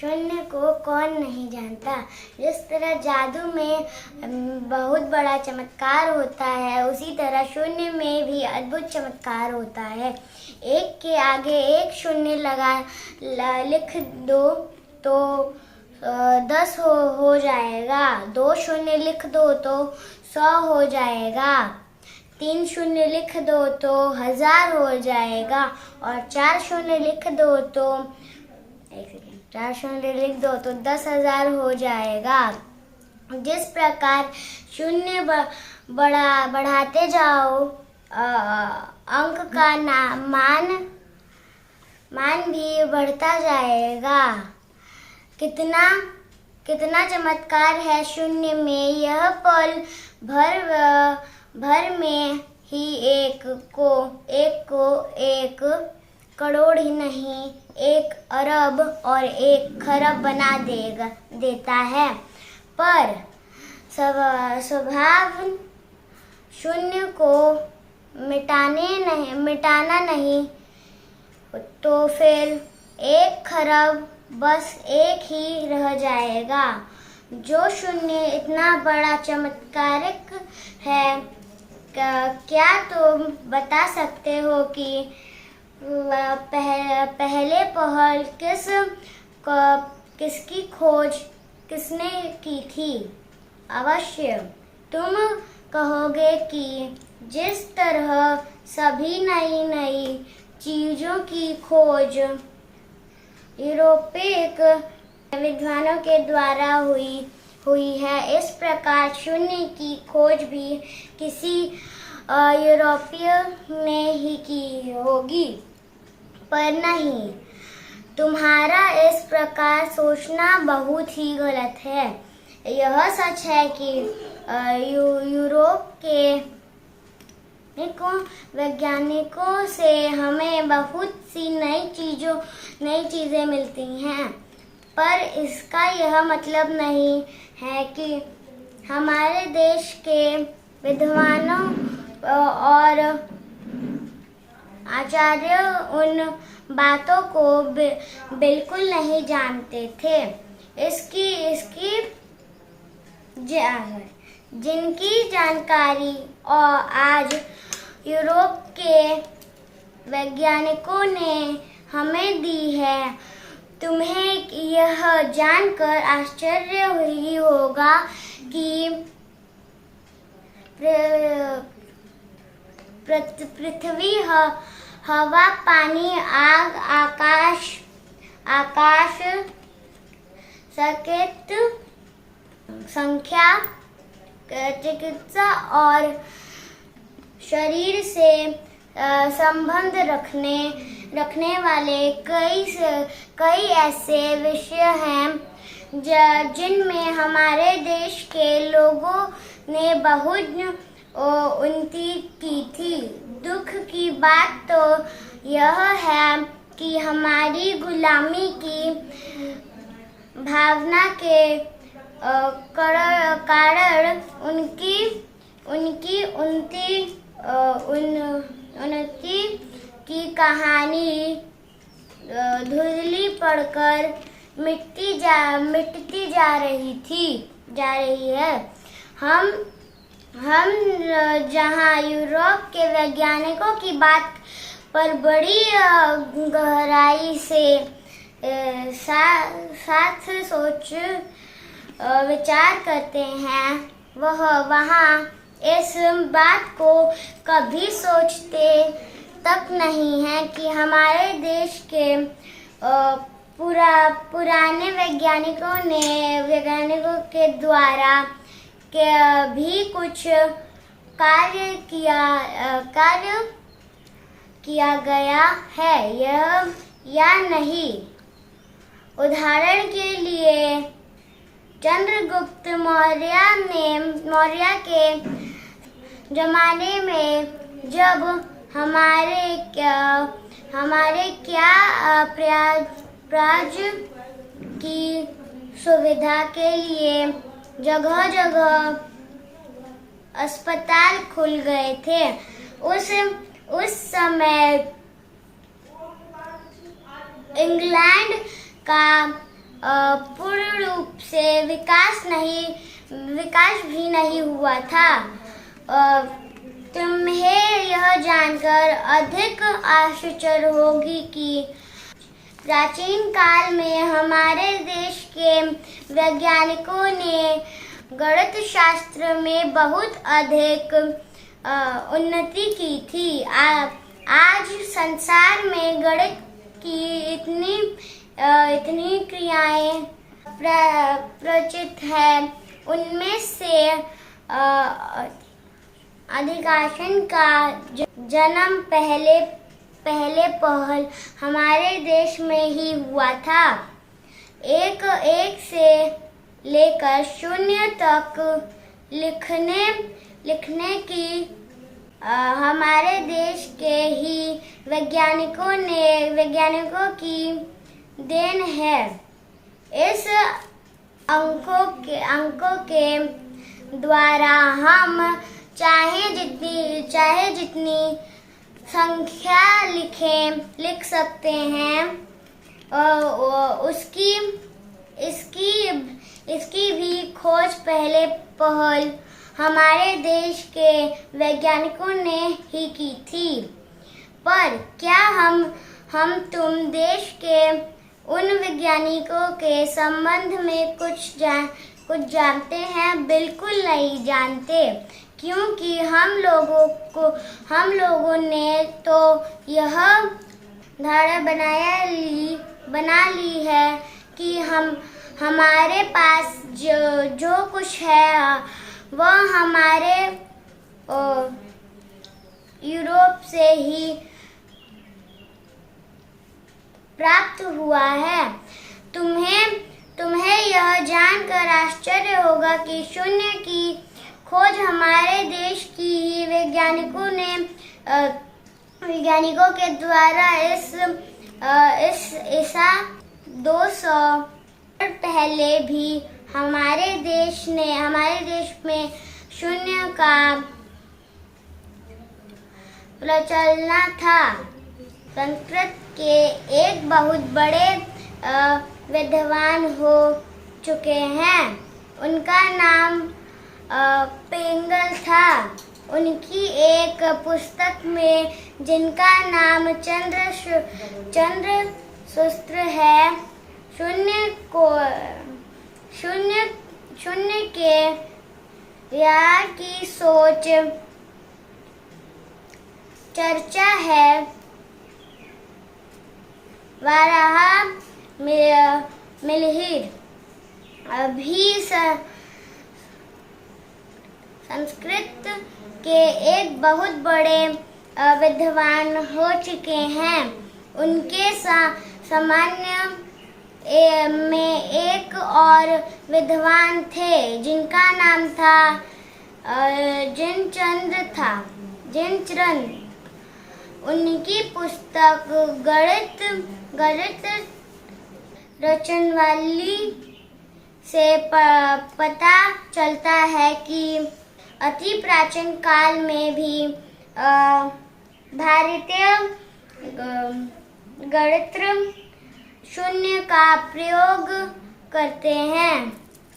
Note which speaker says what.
Speaker 1: शून्य को कौन नहीं जानता। जिस तरह जादू में बहुत बड़ा चमत्कार होता है, उसी तरह शून्य में भी अद्भुत चमत्कार होता है। एक के आगे एक शून्य लिख दो तो 10 हो जाएगा। 2 शून्य लिख दो तो 100 हो जाएगा। 3 शून्य लिख दो तो 1000 हो जाएगा। और 4 शून्य लिख दो तो 4 शून्य लिख दो तो 10,000 हो जाएगा। जिस प्रकार शून्य बढ़ाते जाओ, अंक का मान भी बढ़ता जाएगा। कितना चमत्कार है शून्य में। यह पल भर में ही एक करोड़ ही नहीं, 1 अरब और 1 खरब बना देता है। पर स्वभाव शून्य को मिटाना नहीं, तो फिर 1 खरब बस एक ही रह जाएगा। जो शून्य इतना बड़ा चमत्कारिक है, क्या तुम बता सकते हो कि पहले पहल किसकी खोज किसने की थी? अवश्य तुम कहोगे कि जिस तरह सभी नई चीजों की खोज यूरोपीय विद्वानों के द्वारा हुई है, इस प्रकार शून्य की खोज भी किसी यूरोपीय ने ही की होगी। पर नहीं, तुम्हारा इस प्रकार सोचना बहुत ही गलत है। यह सच है कि यूरोप के वैज्ञानिकों से हमें बहुत सी नई चीजें मिलती हैं, पर इसका यह मतलब नहीं है कि हमारे देश के विद्वानों और आचार्य उन बातों को बिल्कुल नहीं जानते थे। जिनकी जानकारी और आज यूरोप के वैज्ञानिकों ने हमें दी है, तुम्हें यह जानकर आश्चर्य ही होगा कि पृथ्वी, हवा, पानी, आग, आकाश, संख्या, चिकित्सा और शरीर से संबंध रखने वाले कई ऐसे विषय हैं जिनमें हमारे देश के लोगों ने बहुत उन्नति की थी। दुख की बात तो यह है कि हमारी गुलामी की भावना के कारण उनकी उन्नति की कहानी धुंधली पड़कर मिटती जा रही है। हम जहाँ यूरोप के वैज्ञानिकों की बात पर बड़ी गहराई से साथ सोच विचार करते हैं, वहाँ इस बात को कभी सोचते तक नहीं है कि हमारे देश के पुराने वैज्ञानिकों के द्वारा भी कुछ कार्य किया गया है या नहीं। उदाहरण के लिए चंद्रगुप्त मौर्य के जमाने में जब हमारे प्राज की सुविधा के लिए जगह अस्पताल खुल गए थे, उस समय इंग्लैंड का पूर्ण रूप से विकास भी नहीं हुआ था। तुम्हें यह जानकर अधिक आश्चर्य होगी कि प्राचीन काल में हमारे देश के वैज्ञानिकों ने गणित शास्त्र में बहुत अधिक उन्नति की थी। आज संसार में गणित की इतनी क्रियाएं प्रचलित है, उनमें से अधिकांश का जन्म पहले पहल हमारे देश में ही हुआ था। एक से लेकर 0 तक लिखने की हमारे देश के ही वैज्ञानिकों की देन है। इस अंकों के द्वारा हम चाहे जितनी संख्या लिख सकते हैं। इसकी भी खोज पहल हमारे देश के वैज्ञानिकों ने ही की थी। पर क्या हम तुम देश के उन वैज्ञानिकों के संबंध में कुछ जानते हैं? बिल्कुल नहीं जानते, क्योंकि हम लोगों ने तो यह धारणा बना ली है कि हमारे पास जो कुछ है वह हमारे यूरोप से ही प्राप्त हुआ है। तुम्हें यह जानकर आश्चर्य होगा कि 0 की खोज हमारे देश की ही वैज्ञानिकों के द्वारा इस ईसा 200 पहले भी हमारे देश में 0 का प्रचलन था। संस्कृत के एक बहुत बड़े विद्वान हो चुके हैं। उनका नाम पेंगल था। उनकी एक पुस्तक में, जिनका नाम चंद्रसूत्र है, शून्य के यार की सोच चर्चा है। वाराह मिहिर अभी संस्कृत के एक बहुत बड़े विद्वान हो चुके हैं। उनके सामान्य में एक और विद्वान थे, जिनका नाम था जिनचंद्र। उनकी पुस्तक गणित रचनावली से पता चलता है कि अति प्राचीन काल में भी भारतीय गणित 0 का प्रयोग करते हैं।